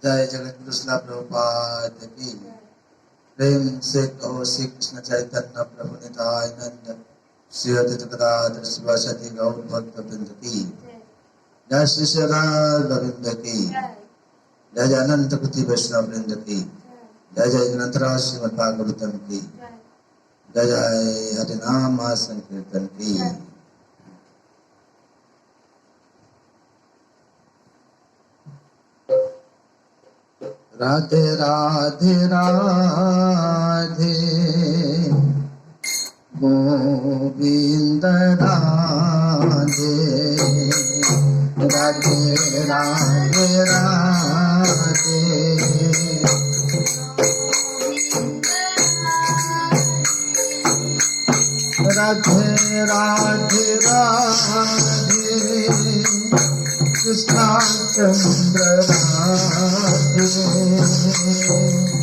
जय जगत श्रील प्रभुपाद की। प्रेम से कहो श्री कृष्ण चैतन्य प्रभु नित्यानंद श्री अद्वैत गदाधर शिवासादि गौर भक्त वृंद की। जय श्री श्री राधा वृंद की। जय जय अनंत कोटि वैष्णव वृंद की। जय जय अनंतराज श्रीमद् भागवतम की। जय जय हरिनाम संकीर्तन की। राधे राधे राधे गोविंद राधे राधे राधे राधे राधे राधे राधे कृष्ण चंद्र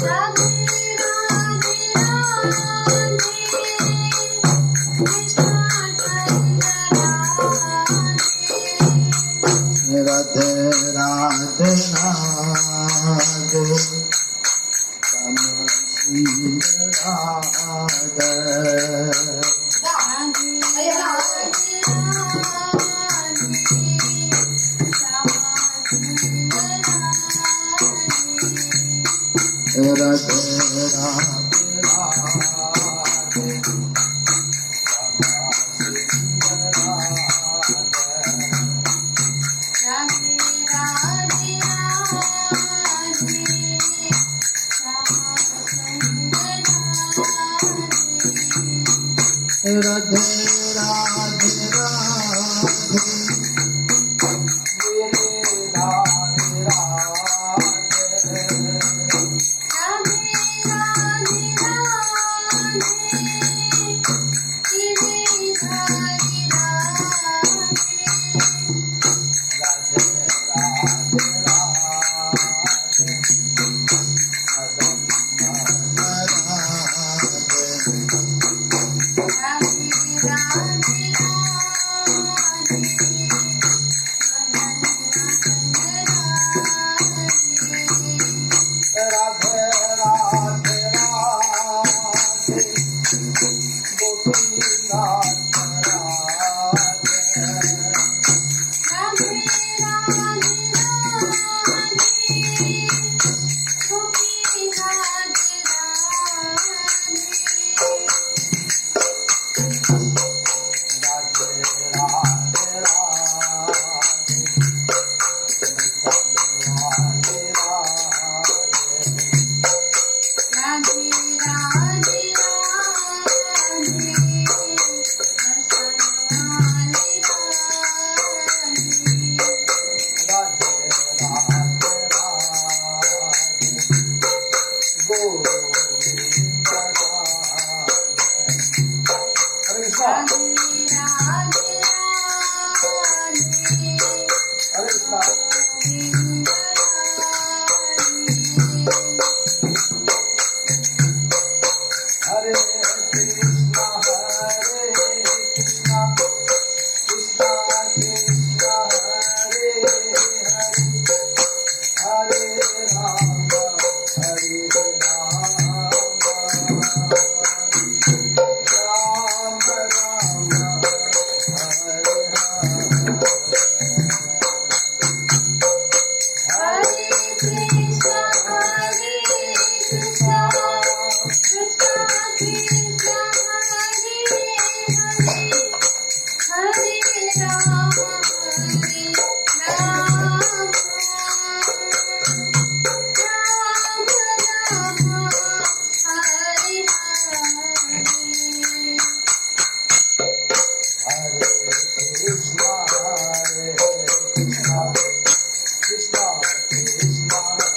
राधे राधे राधे राधे श्याम सुंदर Radhe Radhe Radhe Radhe Krishna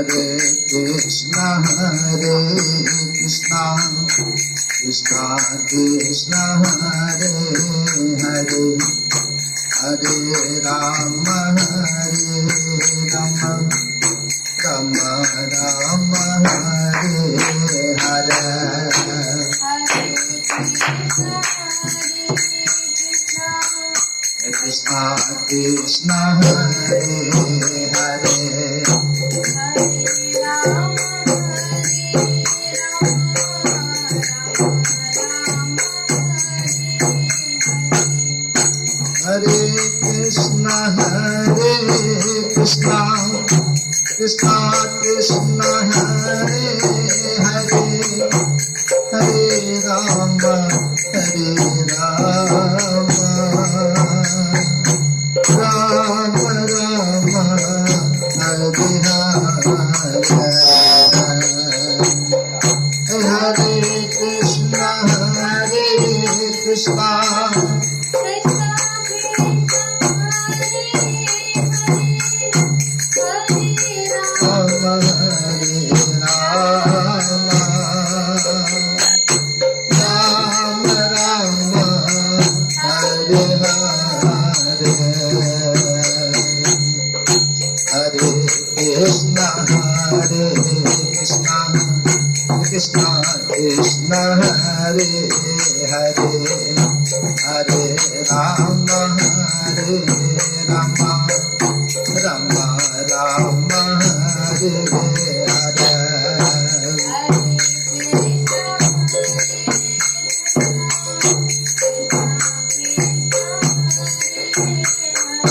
Hare Krishna Krishna Krishna Hare Hare Hare Rama Rama Rama Hare Hare Krishna Krishna Hare Hare Hare Krishna Krishna Krishna Hare Hare Hare Rama Rama Rama Hare Hare Hare Krishna Krishna Krishna Krishna Hare Hare Hare Rama Rama Rama Rama Hare Hare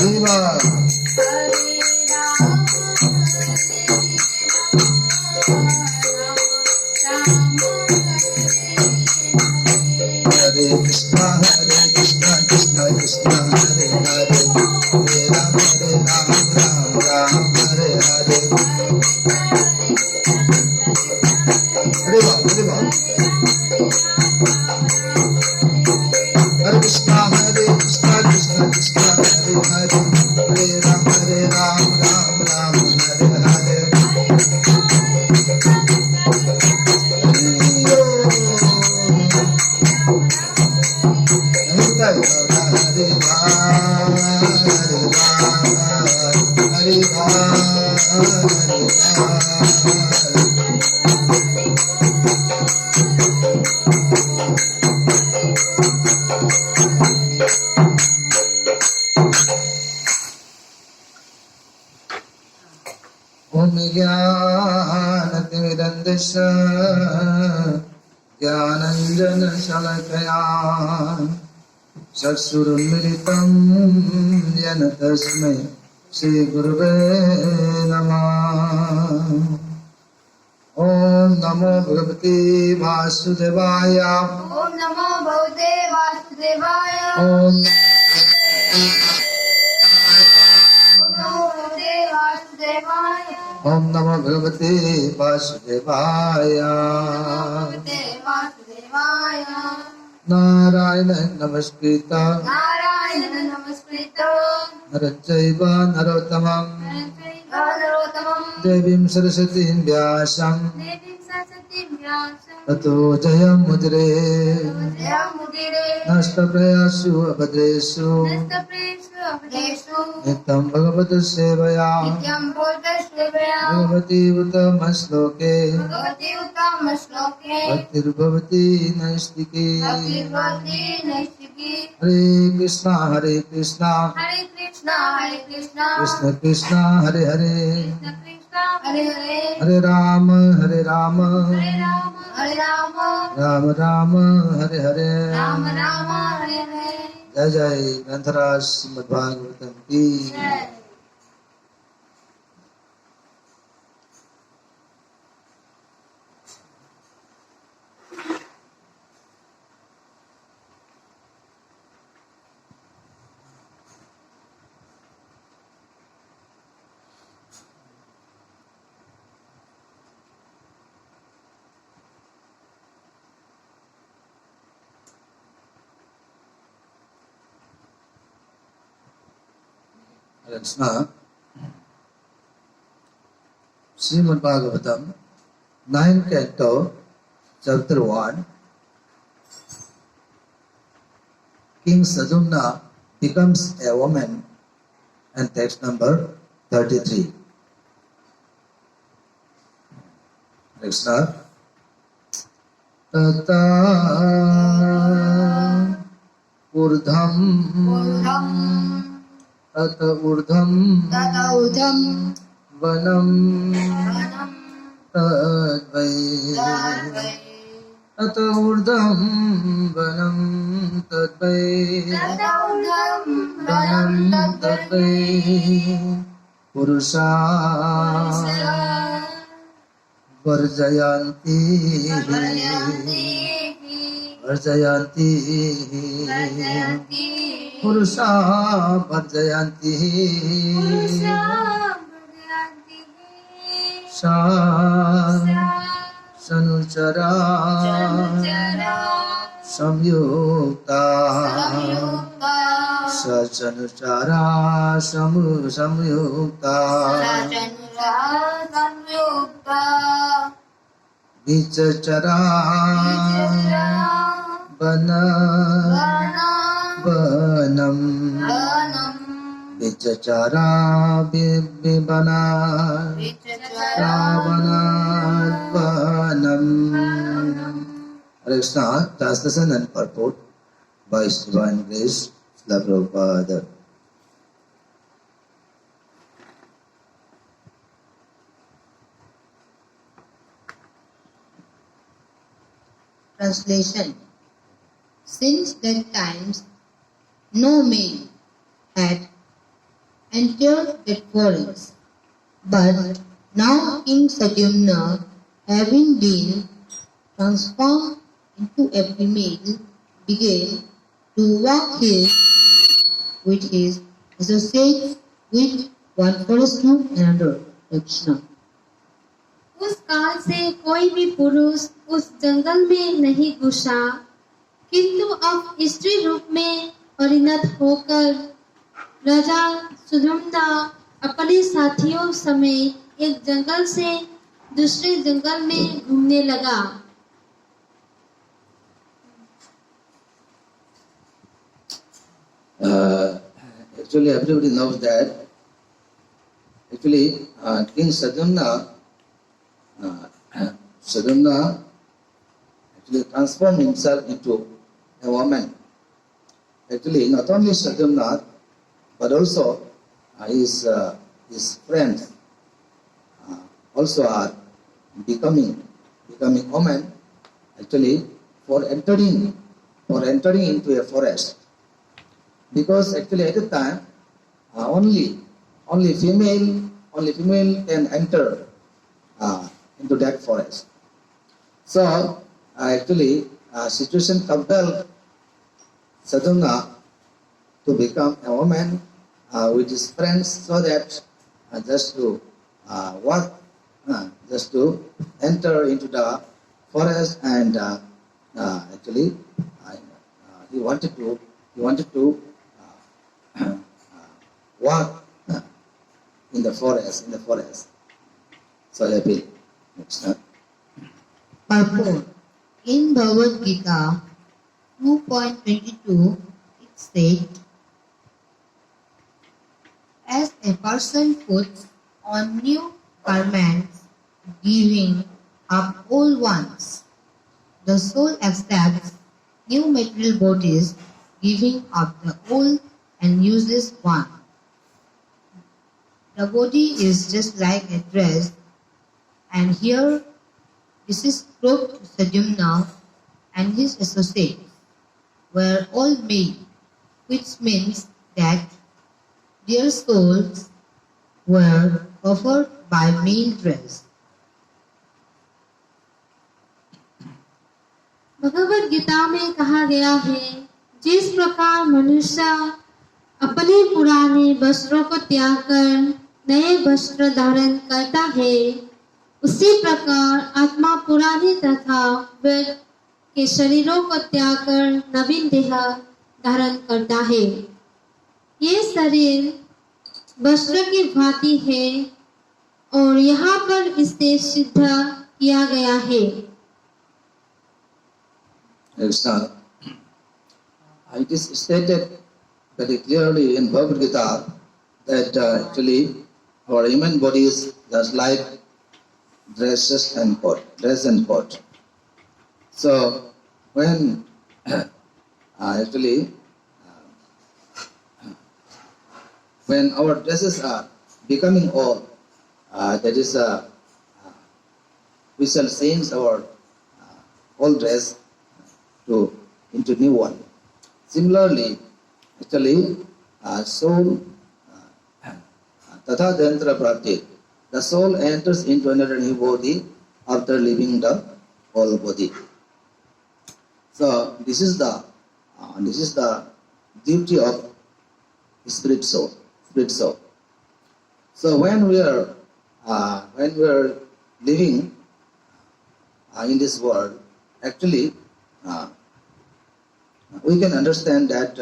Viva Hare Krishna Krishna Krishna Hare Hare Hare Rama Rama Hare Hare Hare Krishna Krishna Krishna Hare Hare Hare Rama Rama Hare Hare ज्ञानतिमिरन्धस्य ज्ञानञ्जनशलाकया चक्षुरुन्मिलितं येन तस्मै श्रीगुरुवे नमः। ॐ नमो भगवते वासुदेवाय। ॐ नमो भगवते वासुदेवाय। ॐ ओम नमो भगवते वासुदेवाय। नारायण नमस्कृत नरं चैव नरोत्तमं देवीं सरस्वतीं व्यासं ततो जयमुदिरे नष्टप्रयासु अपदेषु नित्यं भगवत सेवया भगवती उत्तमश्लोके भक्तिर्भवति नैष्टिकी। हरे कृष्णा कृष्ण कृष्ण हरे हरे हरे राम राम राम हरे हरे। जय जय ग्रंथराज श्रीमद्भागवतम की। रचना Srimad Bhagavatam, 9th canto, chapter 1. King Sadumna becomes a woman, and text number 33. Krishna. Tata urdham tata urdham तदौधं vanam वनं tadvai तद्वै tata urdham vanam tadvai तदौधं vanam वनं tadvai purusha varjayanti varjayanti purusha varjayanti sa sanuchara samyukta sa sanuchara samyukta vichachara vana vanam vichachara vibhana ravanat vanam. Hare Krishna. Translation and purport by His Divine Grace Srila Prabhupada. Translation. Since that times, no man had entered that forest, but now King Satyamna, having been transformed into a female, began to walk with his associates with one forest to another. Krishna. उस काल से कोई भी पुरुष उस जंगल में नहीं घुसा, किंतु अब स्त्री रूप में परिणत होकर राजा सुधम्ना अपने साथियों समेत एक जंगल से दूसरे जंगल में घूमने लगा। Actually, everybody knows that. Actually, King Sadumna actually transformed himself into a woman. Actually, not only Sadumna, but also his friends also are becoming women. Actually, for entering into a forest, because actually at the time only female can enter into that forest. So actually situation compelled Sadumna to become a woman with his friends, so that just to enter into the forest, and actually he wanted to walk in the forest. So happy. Next. Purport. In Bhagavad Gita 2.22, it states, as a person puts on new garments, giving up old ones, the soul accepts new material bodies, giving up the old and useless one. The body is just like a dress, and here this is proved to Sadyumna and his associates were all made, which means that their souls were covered by male dress. Bhagavad Gita में कहा गया है, जिस प्रकार मनुष्य अपने पुराने वस्त्रों को त्याग कर नए वस्त्र धारण करता है, उसी प्रकार आत्मा पुराने तथा व्यर्थ के शरीरों को त्याग कर नवीन देह धारण करता है। ये शरीर वस्त्र की भांति है, और यहाँ पर इसे सिद्ध किया गया है। Krishna, it is stated very clearly in Bhagavad Gita that actually our human body is just like dress and pot. So when actually when our dresses are becoming old, that is we shall change our old dress into new one. Similarly, actually, soul tatha jantra prapti, the soul enters into another new body after leaving the old body. So this is the duty of spirit soul. So when we are living in this world, actually we can understand that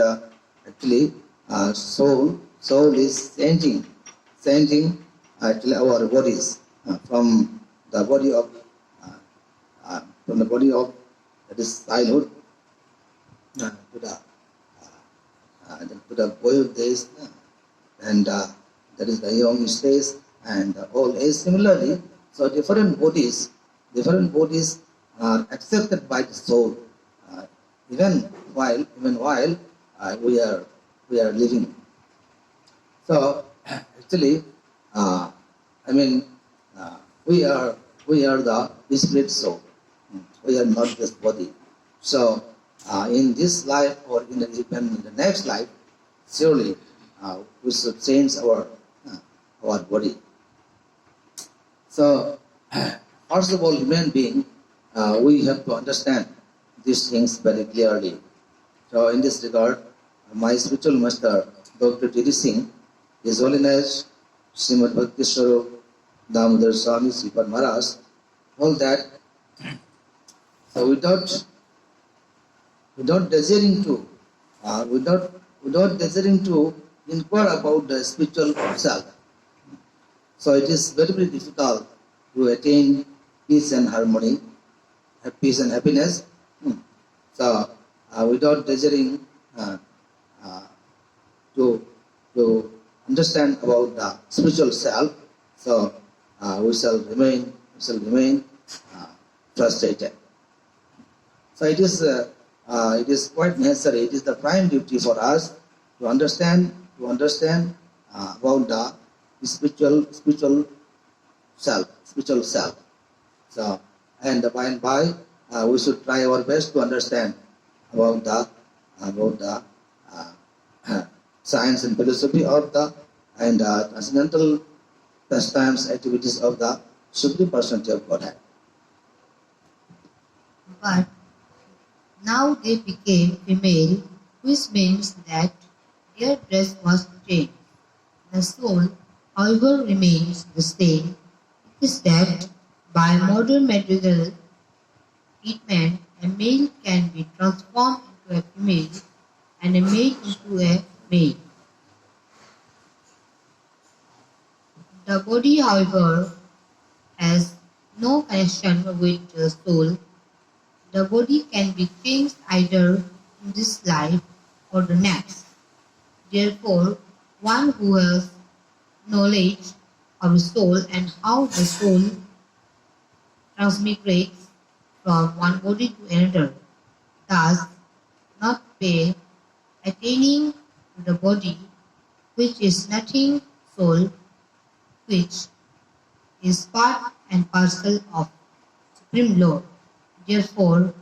actually soul is changing actually our bodies from the body of that is childhood to the boyhood days and that is the young stage and old age. Similarly, so different bodies are accepted by the soul even while we are living. So actually, we are the spirit soul. We are not this body. So in this life or even in the next life, surely we should change our body. So first of all, human being, we have to understand these things very clearly. So in this regard, my spiritual master, Dr. T.D. Singh, His Holiness Srimad Bhakti Swarup Damodar Swami Sripad Maharaj, all that. So without desiring to inquire about the spiritual self, so it is very, very difficult to attain peace and harmony, peace and happiness. So without desiring to understand about the spiritual self, so we shall remain frustrated. So it is quite necessary. It is the prime duty for us to understand about the spiritual self. So and by and by we should try our best to understand about the science and philosophy of the and transcendental pastimes activities of the Supreme Personality of Godhead. But now they became female, which means that their dress was changed. The soul, however, remains the same. It is that by modern medical treatment, a male can be transformed into a female and a male into a male. The body, however, has no connection with the soul. The body can be changed either in this life or the next. Therefore, one who has knowledge of the soul and how the soul transmigrates from one body to another does not pay attaining to the body, which is nothing, soul, which is part and parcel of Supreme Lord. Therefore,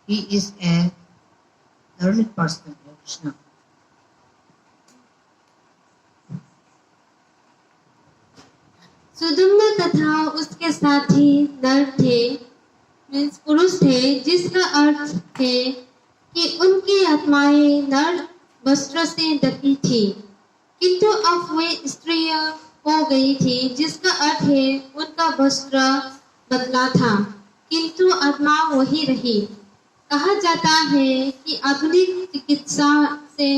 he is a learned person, Krishna. सुदम्न तथा उसके साथी नर थे, means पुरुष थे, जिसका अर्थ है कि उनकी आत्माएं नर वस्त्र से ढकी थी, किंतु अब वे स्त्रिय हो गई थी, जिसका अर्थ है उनका वस्त्र बदला था, किंतु आत्मा वही रही। कहा जाता है कि आधुनिक चिकित्सा से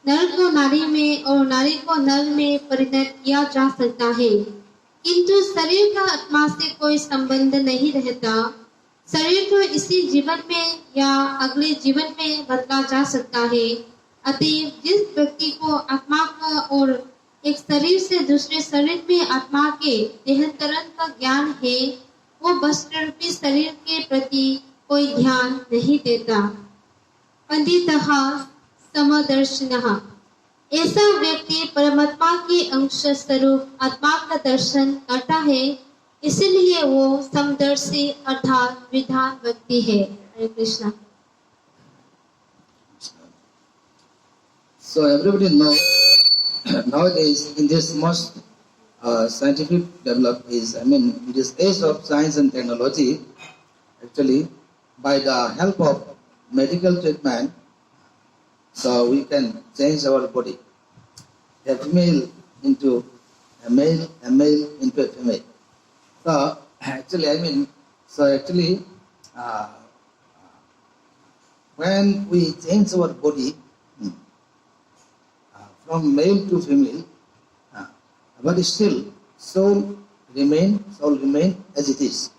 नर को नारी में और नारी को नर में परिणत किया जा सकता है, किंतु शरीर का आत्मा से कोई संबंध नहीं रहता। शरीर को इसी जीवन में या अगले जीवन में बदला जा सकता है। अतएव जिस व्यक्ति को आत्मा का और एक शरीर से दूसरे शरीर में आत्मा के देहांतरण का ज्ञान है, वो वस्त्र रूपी शरीर के प्रति कोई ध्यान नहीं देता। पंडितः समदर्शिनः, ऐसा व्यक्ति परमात्मा के अंश स्वरूप आत्मा का दर्शन करता है, इसलिए वो समदर्शी अर्थात विद्वान व्यक्ति है। हरे Krishna. So everybody know nowadays in this most scientific developed age, in this age of science and technology, actually by the help of medical treatment, so we can change our body, a female into a male into a female. So actually, when we change our body from male to female, but still soul remain as it is.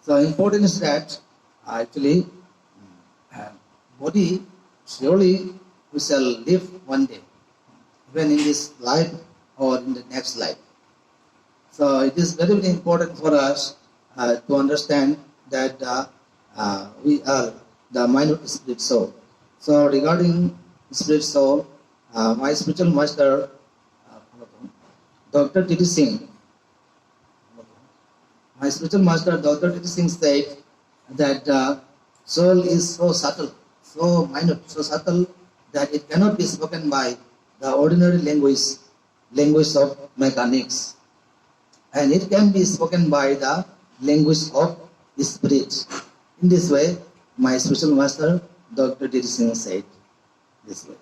So important is that actually body surely we shall live one day, even in this life or in the next life. So it is very, very important for us to understand that we are the minute spirit soul. So regarding spirit soul, my spiritual master, Dr. T.D. Singh, said that soul is so subtle, so minute, so subtle that it cannot be spoken by the ordinary language of mechanics, and it can be spoken by the language of spirit. In this way, my spiritual master, Dr. T.D. Singh, said this way.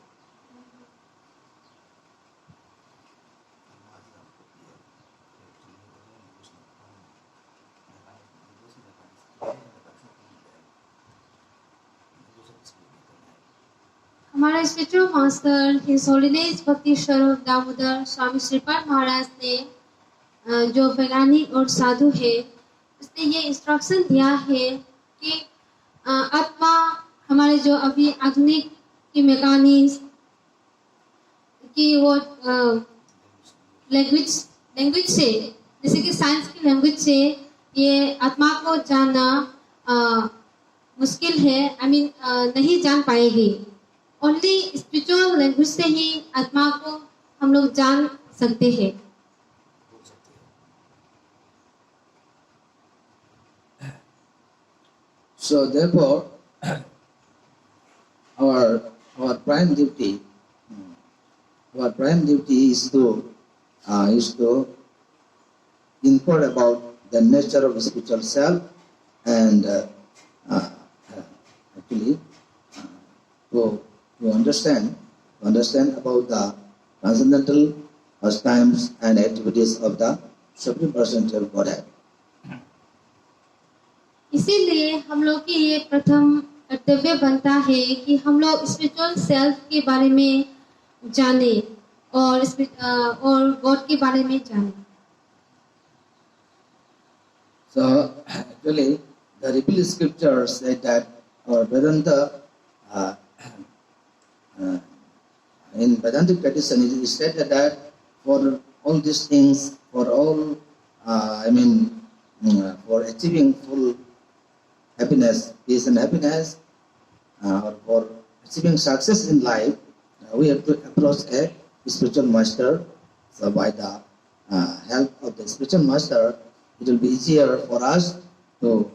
हमारे spiritual master his holiness भक्ति स्वरूप दामोदर स्वामी श्रीपाद महाराज ने जो वैज्ञानिक और साधु है, उसने ये इंस्ट्रक्शन दिया है कि आत्मा हमारे जो अभी आधुनिक की मैकेनिक्स की वो लैंग्वेज से, जैसे कि साइंस की लैंग्वेज से ये आत्मा को जानना मुश्किल है, नहीं जान पाएगी। ओनली स्पिरिचुअल लैंग्वेज से ही आत्मा को हम लोग जान सकते हैं। So therefore, our prime duty is to inquire about the nature of the spiritual self, and actually to understand about the transcendental pastimes and activities of the Supreme Personality of Godhead. इसीलिए हम लोग की ये प्रथम कर्तव्य बनता है कि हम लोग स्पिरिचुअल सेल्फ के बारे में जाने और गॉड के बारे में जाने। So actually, the revealed scriptures say that our Vedanta, in Vedantic tradition, it is stated that for all these things, for all, for achieving full happiness, peace and happiness, or for achieving success in life, we have to approach a spiritual master. So by the help of the spiritual master, it will be easier for us to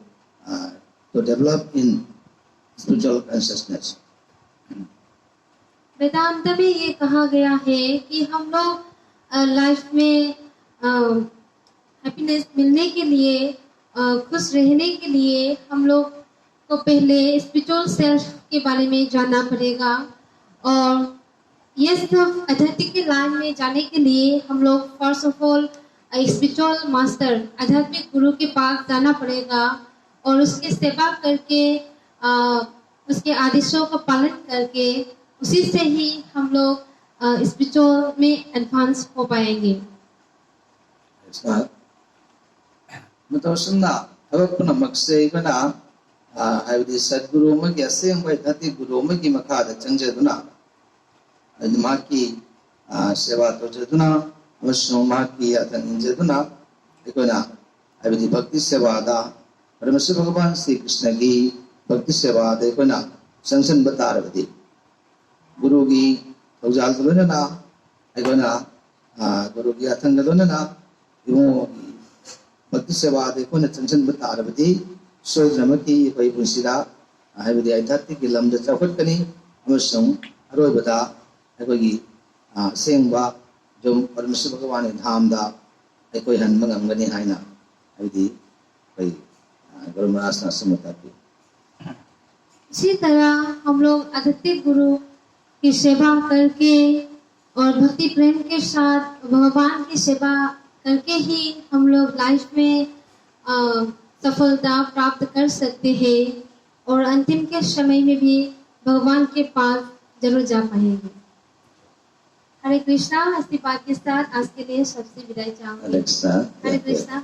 develop in spiritual consciousness. वेदांत में ये कहा गया है कि हम लोग life में happiness मिलने के लिए, खुश रहने के लिए हम लोग को पहले स्पिरिचुअल सेल्फ के बारे में जानना पड़ेगा, और ये सब आध्यात्मिक के लाइन में जाने के लिए हम लोग first of all spiritual master, आध्यात्मिक गुरु के पास जाना पड़ेगा, और उसकी सेवा करके उसके आदेशों का पालन करके उसी से ही हम लोग स्पिरिचुअल में एडवांस हो पाएंगे। कृष्ण मतलब सुनना थबक पुनमक से इकना हाइबदी सद्गुरु अमगी असेंग बै धति गुरु अमगी मखादा चंगजेदुना माकी सेवा तौजेदुना अमसुंग माकी अथन इंजेदुना इकना हाइबदी भक्ति सेवादा परमेश्वर भगवान श्री कृष्ण की भक्ति सेवादा इकना संसन बतारबदी गुरु की थौजाल दुलना इकना गुरु की अथन दुलना इमो भक्ति सेवादा इकना संसन बतारबदी सोद्रमकी कोई पुंसिदा हाइबदी आध्यात्मिक की लम्द चौखटकनी अमसुंग अरोबदा अखोगी सेंबा जो परमेश्वर भगवान धामदा अखोई हन्म ngамगनी हाइना हाइबदी कोई गुरु महाराज समतापी। इसी तरह हम लोग आध्यात्मिक गुरु की सेवा करके और भक्ति प्रेम के साथ भगवान की सेवा करके ही हम लोग लाइफ में सफलता प्राप्त कर सकते हैं और अंतिम के समय में भी भगवान के पास जरूर जा पाएंगे। हरे कृष्णा। इसी बात के साथ आज के लिए सबसे विदाई चाहूंगी। अलेक्सा हरे कृष्णा।